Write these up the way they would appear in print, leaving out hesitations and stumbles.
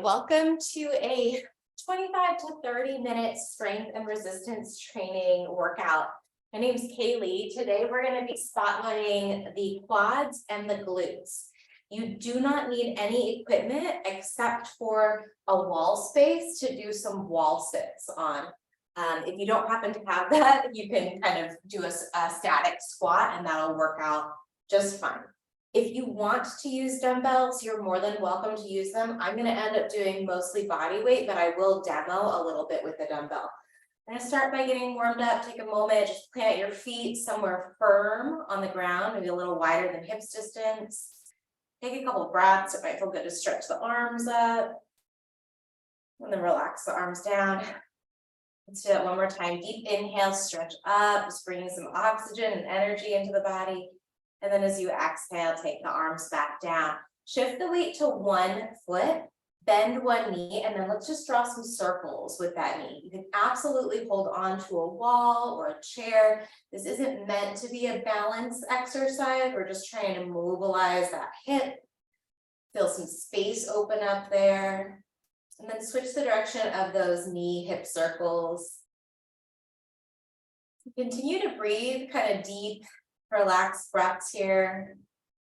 Welcome to a 25 to 30-minute strength and resistance training workout. My name is Kaylee. Today we're going to be spotlighting the quads and the glutes. You do not need any equipment except for a wall space to do some wall sits on. If you don't happen to have that, you can kind of do a static squat and that'll work out just fine. If you want to use dumbbells, you're more than welcome to use them. I'm going to end up doing mostly body weight, but I will demo a little bit with the dumbbell. I'm going to start by getting warmed up. Take a moment, just plant your feet somewhere firm on the ground, maybe a little wider than hips distance. Take a couple of breaths. It might feel good to stretch the arms up. And then relax the arms down. Let's do that one more time. Deep inhale, stretch up, just bringing some oxygen and energy into the body. And then as you exhale, take the arms back down. Shift the weight to one foot, bend one knee, and then let's just draw some circles with that knee. You can absolutely hold on to a wall or a chair. This isn't meant to be a balance exercise. We're just trying to mobilize that hip. Feel some space open up there. And then switch the direction of those knee hip circles. Continue to breathe kind of deep, relaxed breaths here.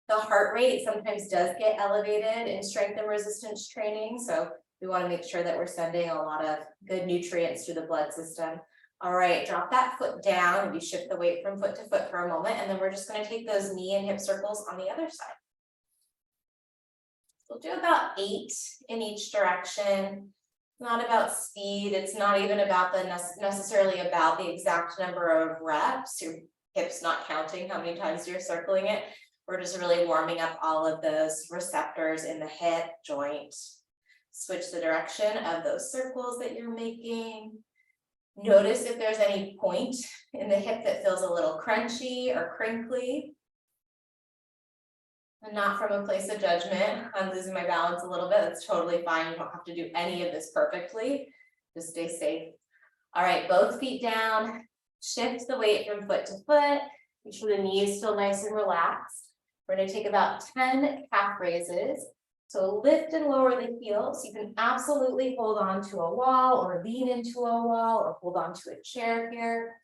The heart rate sometimes does get elevated in strength and resistance training, so we want to make sure that we're sending a lot of good nutrients through the blood system. All right, drop that foot down. We shift the weight from foot to foot for a moment, and then we're just going to take those knee and hip circles on the other side. We'll do about 8 in each direction. Not about speed. It's not even about necessarily about the exact number of reps. Your hips not counting how many times you're circling it. We're just really warming up all of those receptors in the hip joint. Switch the direction of those circles that you're making. Notice if there's any point in the hip that feels a little crunchy or crinkly. And not from a place of judgment. I'm losing my balance a little bit. That's totally fine. You don't have to do any of this perfectly. Just stay safe. All right, both feet down. Shift the weight from foot to foot. Make sure the knee is still nice and relaxed. We're going to take about 10 calf raises. So lift and lower the heels. You can absolutely hold on to a wall or lean into a wall or hold on to a chair here.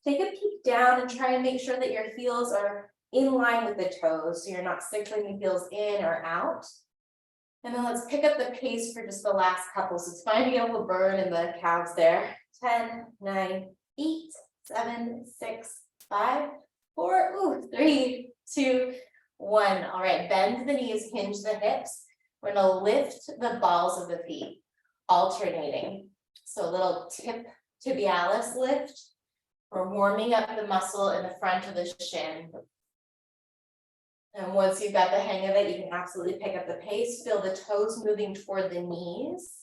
Take a peek down and try and make sure that your heels are in line with the toes, so you're not cycling the heels in or out. And then let's pick up the pace for just the last couple. So it's finding a little burn in the calves there. 10, 9, 8, 7, 6, 5, 4, 3, 2, 1. All right, bend the knees, hinge the hips. We're gonna lift the balls of the feet, alternating. So a little tibialis lift. We're warming up the muscle in the front of the shin. And once you've got the hang of it, you can absolutely pick up the pace. Feel the toes moving toward the knees.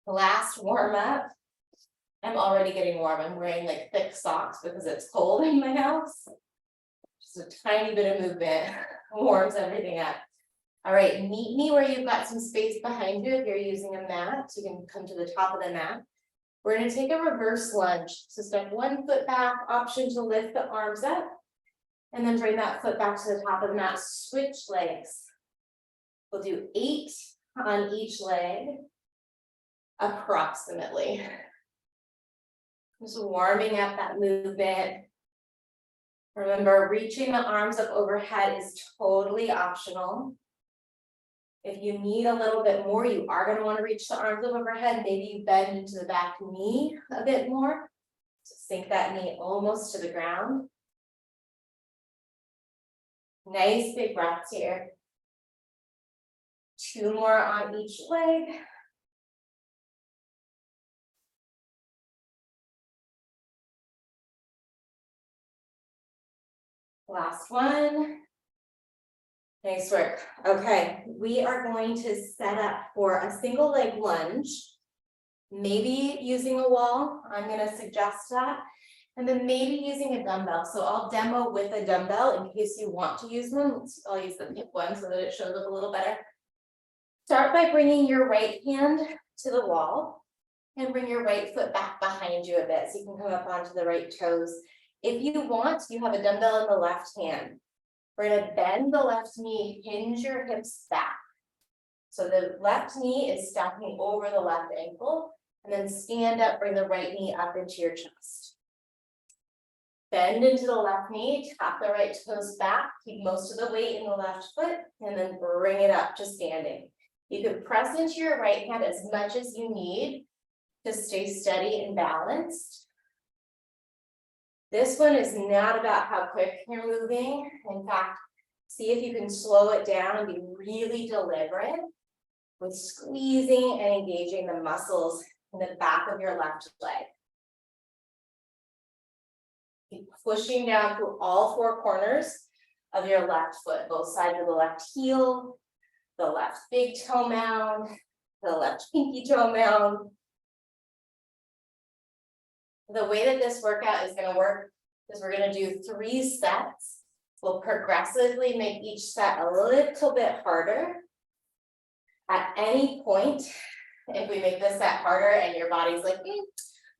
Last warm up. I'm already getting warm. I'm wearing like thick socks because it's cold in my house. Just a tiny bit of movement warms everything up. All right, meet me where you've got some space behind you. If you're using a mat, you can come to the top of the mat. We're going to take a reverse lunge. So step one foot back, option to lift the arms up. And then bring that foot back to the top of the mat. Switch legs. We'll do 8 on each leg, approximately. Just warming up that movement. Remember, reaching the arms up overhead is totally optional. If you need a little bit more, you are going to want to reach the arms up overhead. Maybe you bend into the back knee a bit more. So sink that knee almost to the ground. Nice big breaths here. 2 more on each leg. Last one. Nice work. Okay, we are going to set up for a single leg lunge, maybe using a wall. I'm going to suggest that. And then maybe using a dumbbell. So I'll demo with a dumbbell in case you want to use one. I'll use the hip one so that it shows up a little better. Start by bringing your right hand to the wall and bring your right foot back behind you a bit so you can come up onto the right toes. If you want, you have a dumbbell in the left hand. We're going to bend the left knee, hinge your hips back. So the left knee is stacking over the left ankle, and then stand up, bring the right knee up into your chest. Bend into the left knee, tap the right toes back, keep most of the weight in the left foot, and then bring it up to standing. You can press into your right hand as much as you need to stay steady and balanced. This one is not about how quick you're moving. In fact, see if you can slow it down and be really deliberate with squeezing and engaging the muscles in the back of your left leg. Keep pushing down through all four corners of your left foot, both sides of the left heel, the left big toe mound, the left pinky toe mound. The way that this workout is going to work is we're going to do 3 sets. We'll progressively make each set a little bit harder. At any point, if we make this set harder and your body's like,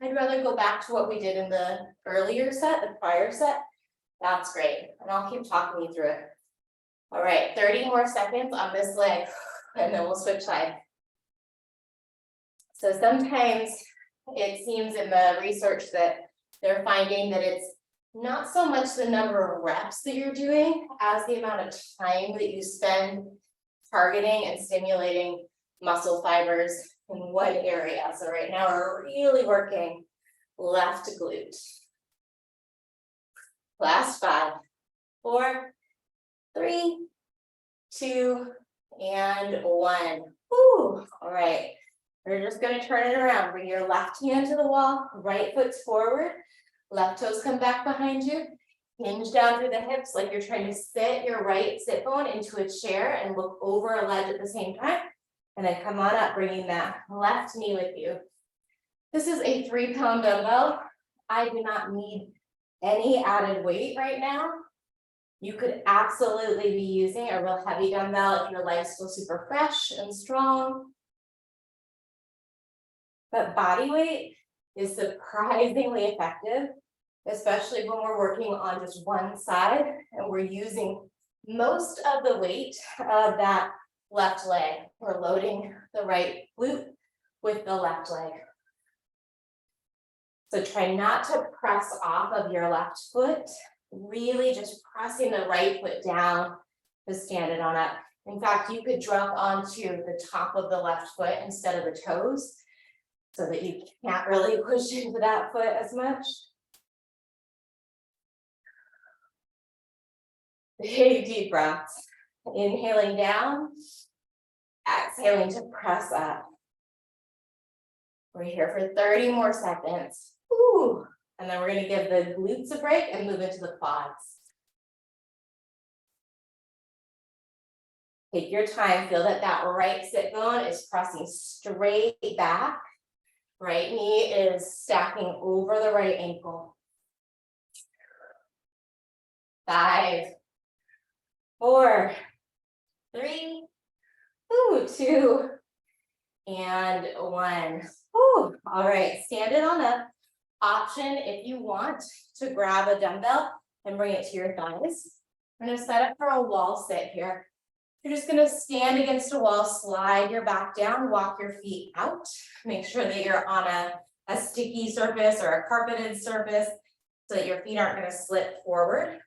I'd rather go back to what we did in the earlier set, the prior set, that's great. And I'll keep talking you through it. All right, 30 more seconds on this leg, and then we'll switch sides. So sometimes it seems in the research that they're finding that it's not so much the number of reps that you're doing as the amount of time that you spend targeting and stimulating muscle fibers in one area. So right now we're really working left glute. Last 5, 4, 3, 2, and 1. Woo. All right. We're just going to turn it around. Bring your left hand to the wall, right foot's forward, left toes come back behind you. Hinge down through the hips like you're trying to sit your right sit bone into a chair and look over a ledge at the same time. And then come on up, bringing that left knee with you. This is a 3-pound dumbbell. I do not need any added weight right now. You could absolutely be using a real heavy dumbbell if your leg's still super fresh and strong. But body weight is surprisingly effective, especially when we're working on just one side and we're using most of the weight of that left leg. We're loading the right glute with the left leg. So try not to press off of your left foot, really just pressing the right foot down to stand it on up. In fact, you could drop onto the top of the left foot instead of the toes so that you can't really push into that foot as much. Big deep breaths. Inhaling down, exhaling to press up. We're here for 30 more seconds. Woo. And then we're going to give the glutes a break and move into the quads. Take your time. Feel that that right sit bone is pressing straight back. Right knee is stacking over the right ankle. 5, 4, 3, 2, and 1. Whew. All right, stand it on up. Option if you want to grab a dumbbell and bring it to your thighs. I'm going to set up for a wall sit here. You're just going to stand against a wall, slide your back down, walk your feet out. Make sure that you're on a sticky surface or a carpeted surface so that your feet aren't going to slip forward.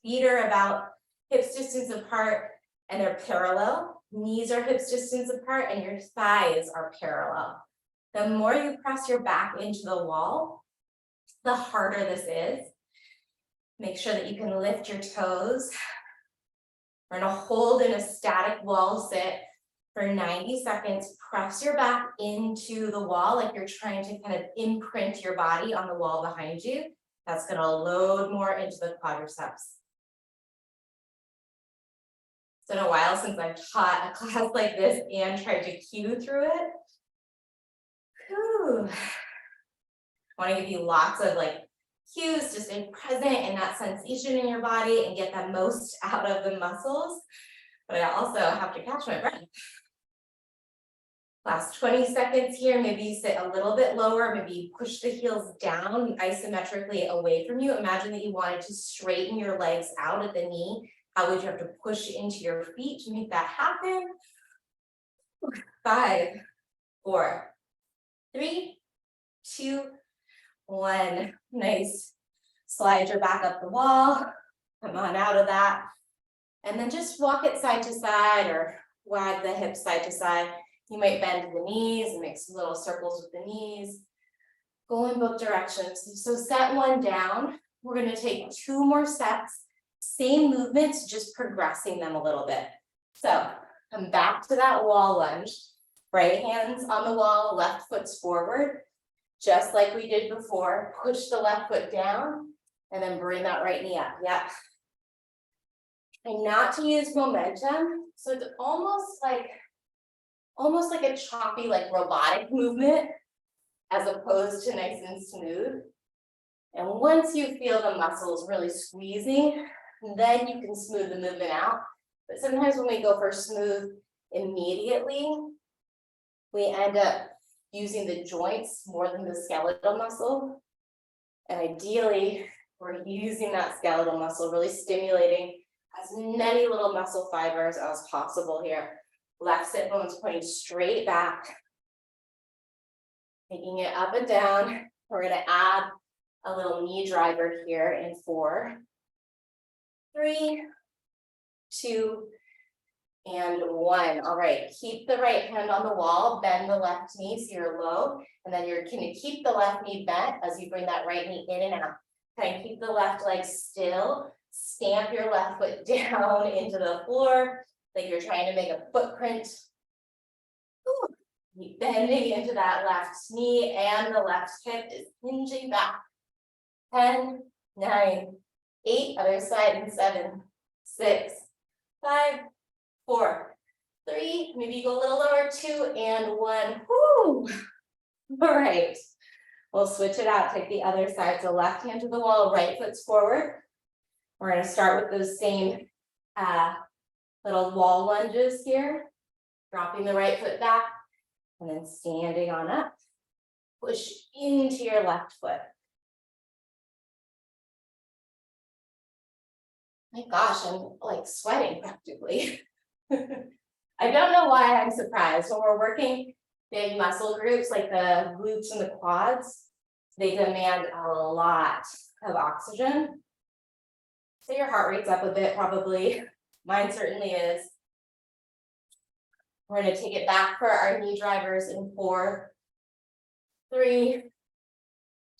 Feet are about hips distance apart and they're parallel. Knees are hips distance apart and your thighs are parallel. The more you press your back into the wall, the harder this is. Make sure that you can lift your toes. We're going to hold in a static wall sit for 90 seconds. Press your back into the wall like you're trying to kind of imprint your body on the wall behind you. That's going to load more into the quadriceps. It's been a while since I've taught a class like this and tried to cue through it. Whew. I want to give you lots of cues to stay present in that sensation in your body and get the most out of the muscles. But I also have to catch my breath. Last 20 seconds here. Maybe you sit a little bit lower. Maybe you push the heels down isometrically away from you. Imagine that you wanted to straighten your legs out at the knee. How would you have to push into your feet to make that happen? 5, 4, 3, 2, 1. Nice. Slide your back up the wall. Come on out of that. And then just walk it side to side or wag the hips side to side. You might bend the knees and make some little circles with the knees. Go in both directions. So set one down. We're going to take 2 more sets. Same movements, just progressing them a little bit. So come back to that wall lunge. Right hands on the wall, left foot's forward. Just like we did before. Push the left foot down and then bring that right knee up. Yep. And not to use momentum. So it's almost like a choppy, like robotic movement, as opposed to nice and smooth. And once you feel the muscles really squeezing, then you can smooth the movement out. But sometimes when we go for smooth immediately, we end up using the joints more than the skeletal muscle. And ideally, we're using that skeletal muscle, really stimulating as many little muscle fibers as possible here. Left sit bone's pointing straight back. Taking it up and down. We're going to add a little knee driver here in 4, 3, 2, and 1. All right, keep the right hand on the wall, bend the left knee so you're low, and then you're going to keep the left knee bent as you bring that right knee in and out. Try and keep the left leg still. Stamp your left foot down into the floor, like you're trying to make a footprint. Keep bending into that left knee, and the left hip is hinging back. 10, 9, 8, other side in 7, 6, 5, 4, 3, maybe you go a little lower, 2, and 1. Woo! All right, we'll switch it out, take the other side. So left hand to the wall, right foot's forward. We're going to start with those same little wall lunges here, dropping the right foot back, and then standing on up. Push into your left foot. My gosh, I'm like sweating practically. I don't know why I'm surprised. When we're working big muscle groups like the glutes and the quads, they demand a lot of oxygen. So your heart rate's up a bit probably. Mine certainly is. We're going to take it back for our knee drivers in 4, 3,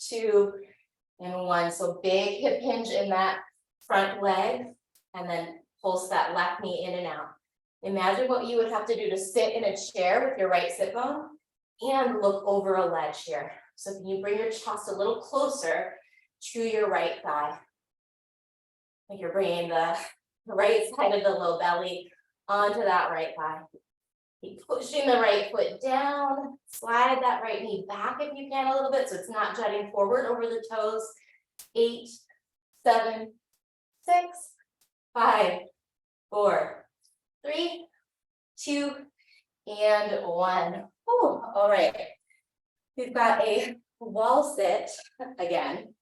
2, and 1. So big hip hinge in that front leg, and then pulse that left knee in and out. Imagine what you would have to do to sit in a chair with your right sit bone and look over a ledge here. So can you bring your chest a little closer to your right thigh? Like you're bringing the right side of the low belly onto that right thigh. Keep pushing the right foot down. Slide that right knee back if you can a little bit so it's not jutting forward over the toes. 8, 7, 6, 5, 4, 3, 2, and 1. Ooh, all right. We've got a wall sit again.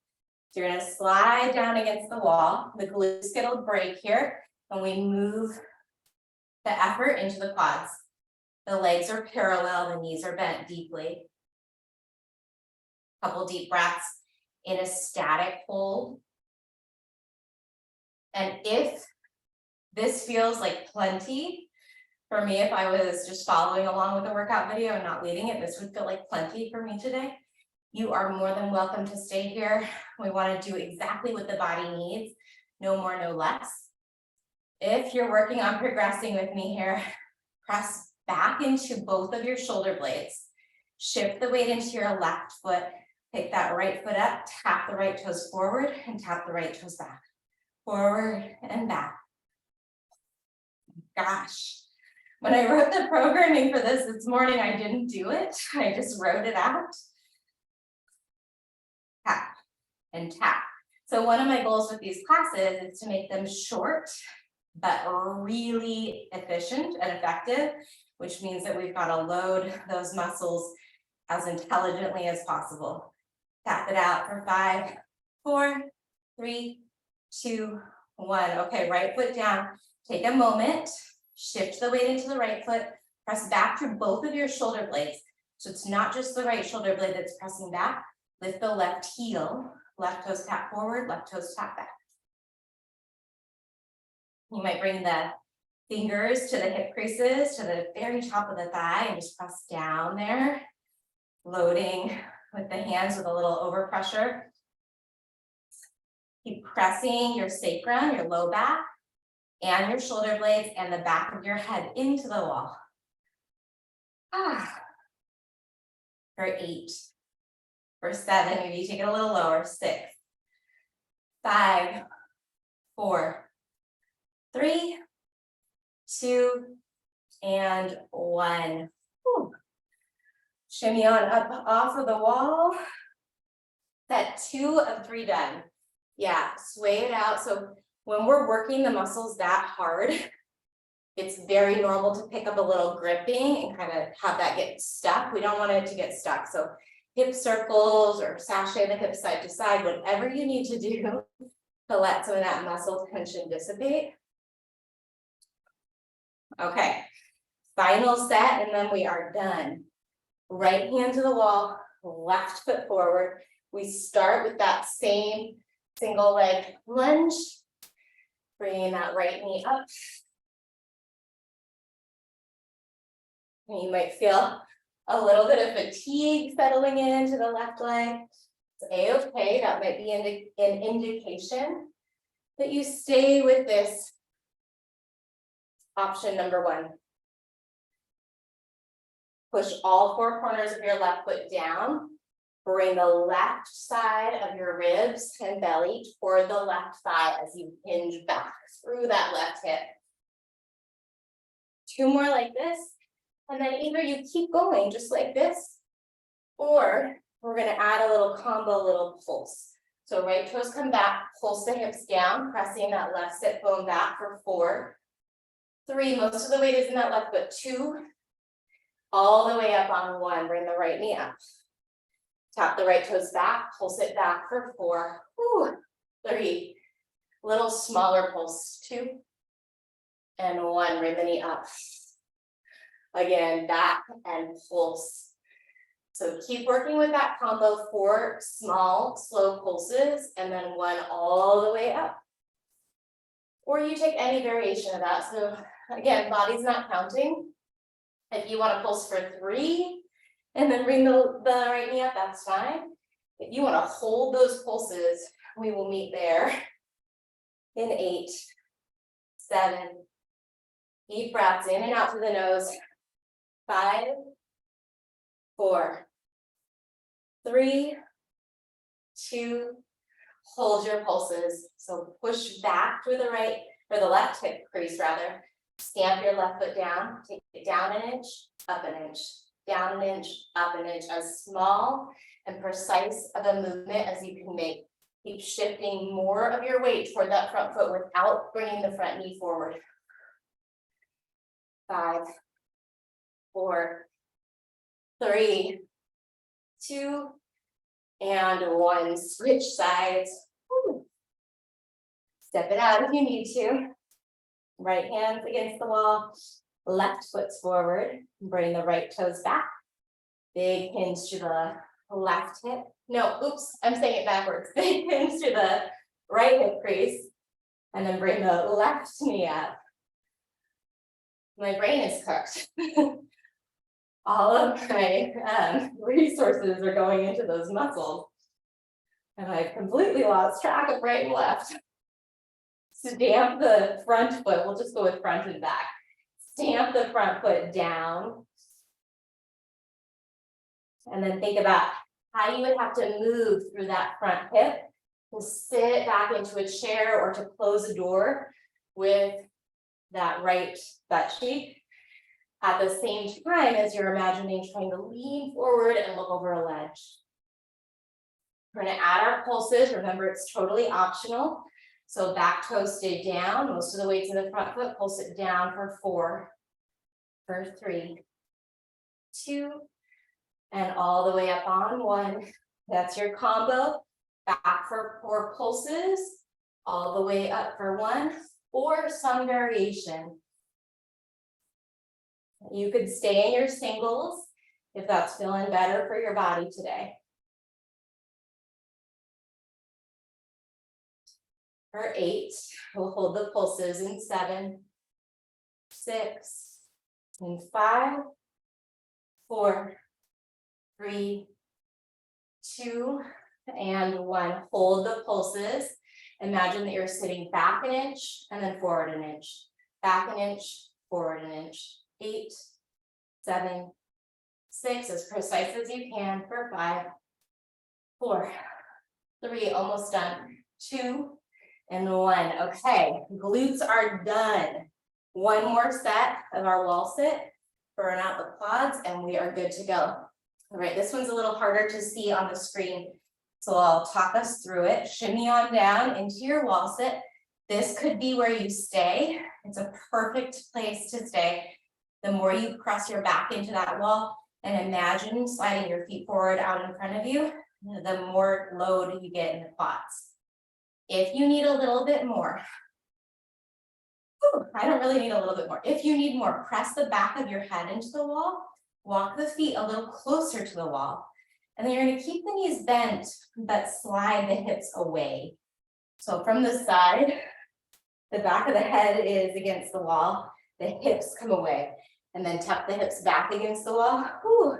So you're going to slide down against the wall. The glutes get a break here, and we move the effort into the quads. The legs are parallel, the knees are bent deeply. Couple deep breaths in a static hold. And if this feels like plenty, for me, if I was just following along with the workout video and not leading it, this would feel like plenty for me today. You are more than welcome to stay here. We want to do exactly what the body needs, no more, no less. If you're working on progressing with me here, press back into both of your shoulder blades. Shift the weight into your left foot. Pick that right foot up, tap the right toes forward, and tap the right toes back. Forward and back. Gosh, when I wrote the programming for this morning, I didn't do it. I just wrote it out. Tap and tap. So one of my goals with these classes is to make them short, but really efficient and effective, which means that we've got to load those muscles as intelligently as possible. Tap it out for 5, 4, 3, 2, 1. Okay, right foot down. Take a moment, shift the weight into the right foot, Press back through both of your shoulder blades. So it's not just the right shoulder blade that's pressing back. Lift the left heel, left toes tap forward, left toes tap back. You might bring the fingers to the hip creases, to the very top of the thigh, and just press down there, loading with the hands with a little overpressure. Keep pressing your sacrum, your low back, and your shoulder blades and the back of your head into the wall. For 8, for 7, maybe you take it a little lower, 6, 5, 4, 3, 2, and 1. Whew. Shimmy on up off of the wall. That 2 of 3 done. Yeah, sway it out. So when we're working the muscles that hard, it's very normal to pick up a little gripping and kind of have that get stuck. We don't want it to get stuck. So hip circles or sashay the hips side to side, whatever you need to do to let some of that muscle tension dissipate. Okay, final set, and then we are done. Right hand to the wall, left foot forward. We start with that same single leg lunge, bringing that right knee up. And you might feel a little bit of fatigue settling into the left leg. It's a-okay, that might be an indication that you stay with this option number 1. Push all 4 corners of your left foot down. Bring the left side of your ribs and belly toward the left thigh as you hinge back through that left hip. 2 more like this. And then either you keep going just like this, or we're going to add a little combo, little pulse. So right toes come back, pulse the hips down, pressing that left sit bone back for 4, 3, most of the weight is in that left foot, 2, all the way up on 1, bring the right knee up. Tap the right toes back, pulse it back for 4, 3, little smaller pulse, 2, and 1, bring the knee up. Again, back and pulse. So keep working with that combo, 4 small, slow pulses, and then 1 all the way up. Or you take any variation of that. So again, body's not counting. If you want to pulse for 3, and then bring the right knee up, that's fine. If you want to hold those pulses, we will meet there in 8, 7, deep breaths in and out through the nose. 5, 4, 3, 2, hold your pulses. So push back through the right, or the left hip crease rather. Stamp your left foot down, take it down an inch, up an inch, down an inch, up an inch, as small and precise of a movement as you can make. Keep shifting more of your weight toward that front foot without bringing the front knee forward. 5, 4, 3, 2, and 1. Switch sides. Woo. Step it out if you need to. Right hands against the wall, left foot's forward. Bring the right toes back. Big hinge to the left hip. No, oops, I'm saying it backwards. Big hinge to the right hip crease. And then bring the left knee up. My brain is cooked. All of my resources are going into those muscles. And I've completely lost track of right and left. Stamp the front foot. We'll just go with front and back. Stamp the front foot down. And then think about how you would have to move through that front hip to sit back into a chair or to close a door with that right butt cheek at the same time as you're imagining trying to lean forward and look over a ledge. We're going to add our pulses. Remember, it's totally optional. So back toe stay down. Most of the weight's in the front foot. Pulse it down for 4, for 3, 2, and all the way up on 1. That's your combo. Back for 4 pulses, all the way up for 1, or some variation. You could stay in your singles if that's feeling better for your body today. For 8, we'll hold the pulses in 7, 6, and 5, 4, 3, 2, and 1. Hold the pulses. Imagine that you're sitting back an inch and then forward an inch. Back an inch, forward an inch. 8, 7, 6, as precise as you can for 5, 4, 3, almost done. 2, and 1. Okay, glutes are done. One more set of our wall sit, burn out the quads, and we are good to go. All right, this one's a little harder to see on the screen, so I'll talk us through it. Shimmy on down into your wall sit. This could be where you stay. It's a perfect place to stay. The more you press your back into that wall and imagine sliding your feet forward out in front of you, the more load you get in the quads. If you need a little bit more, I don't really need a little bit more. If you need more, press the back of your head into the wall, walk the feet a little closer to the wall, and then you're going to keep the knees bent, but slide the hips away. So from the side, the back of the head is against the wall, the hips come away, and then tuck the hips back against the wall. Whew.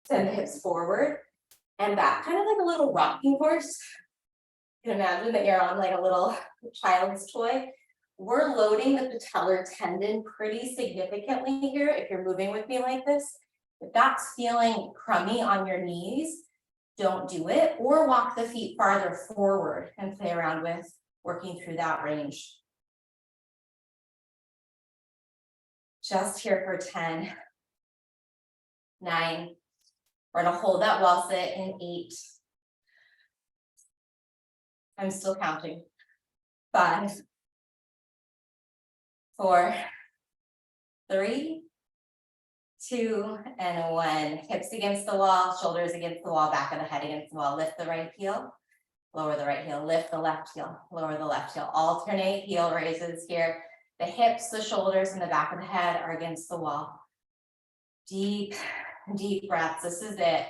Send the hips forward and back, kind of like a little rocking horse. You can imagine that you're on like a little child's toy. We're loading the patellar tendon pretty significantly here if you're moving with me like this. If that's feeling crummy on your knees, don't do it, or walk the feet farther forward and play around with working through that range. Just here for 10, 9, we're gonna hold that wall sit in 8. I'm still counting. 5, 4, 3, 2, and 1. Hips against the wall, shoulders against the wall, back of the head against the wall. Lift the right heel, lower the right heel, lift the left heel, lower the left heel. Alternate heel raises here. The hips, the shoulders, and the back of the head are against the wall. Deep, deep breaths. This is it.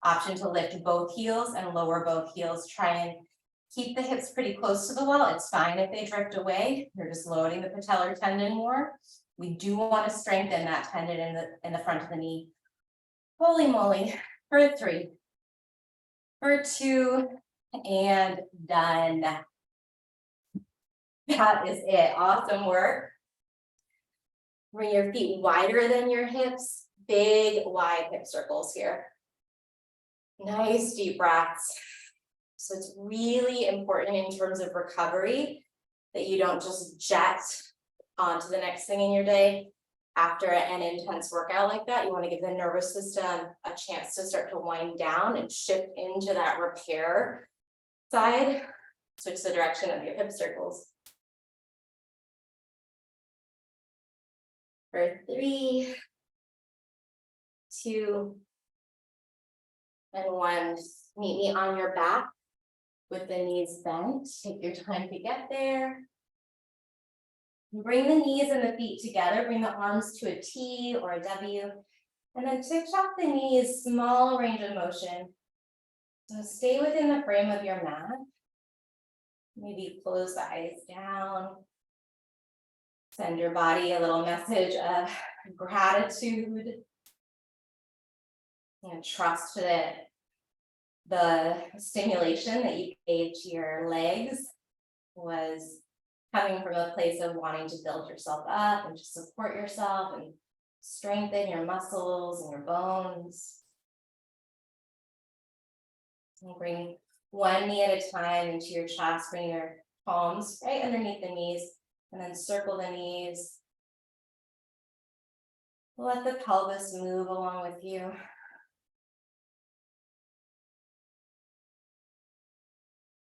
Option to lift both heels and lower both heels. Try and keep the hips pretty close to the wall. It's fine if they drift away. You're just loading the patellar tendon more. We do want to strengthen that tendon in the front of the knee. Holy moly. For 3, for 2, and done. That is it. Awesome work. Bring your feet wider than your hips. Big, wide hip circles here. Nice deep breaths. So it's really important in terms of recovery that you don't just jet on to the next thing in your day. After an intense workout like that, you want to give the nervous system a chance to start to wind down and shift into that repair side. Switch the direction of your hip circles. For 3, 2, and 1. Meet me on your back with the knees bent. Take your time to get there. Bring the knees and the feet together. Bring the arms to a T or a W. And then tick-tock the knees, small range of motion. So stay within the frame of your mat. Maybe close the eyes down. Send your body a little message of gratitude. And trust that the stimulation that you gave to your legs was coming from a place of wanting to build yourself up and to support yourself and strengthen your muscles and your bones. And bring one knee at a time into your chest. Bring your palms right underneath the knees and then circle the knees. Let the pelvis move along with you.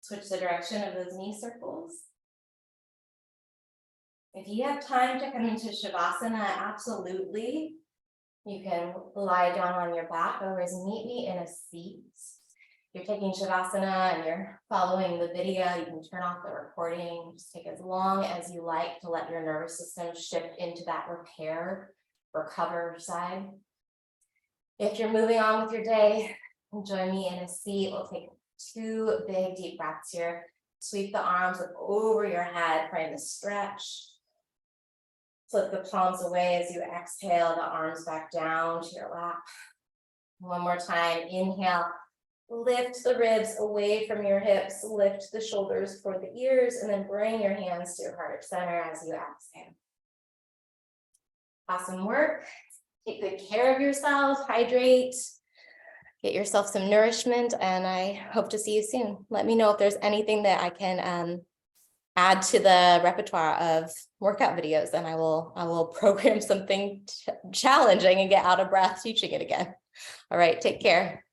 Switch the direction of those knee circles. If you have time to come into Shavasana, absolutely. You can lie down on your back, otherwise meet me in a seat. If you're taking Shavasana and you're following the video, you can turn off the recording. Just take as long as you like to let your nervous system shift into that repair recover side. If you're moving on with your day, join me in a seat. We'll take 2 big deep breaths here. Sweep the arms up over your head, trying to stretch. Flip the palms away as you exhale, the arms back down to your lap. One more time, inhale, lift the ribs away from your hips, lift the shoulders toward the ears, and then bring your hands to your heart center as you exhale. Awesome work. Take good care of yourself, hydrate, get yourself some nourishment, and I hope to see you soon. Let me know if there's anything that I can add to the repertoire of workout videos, and I will program something challenging and get out of breath teaching it again. All right, take care.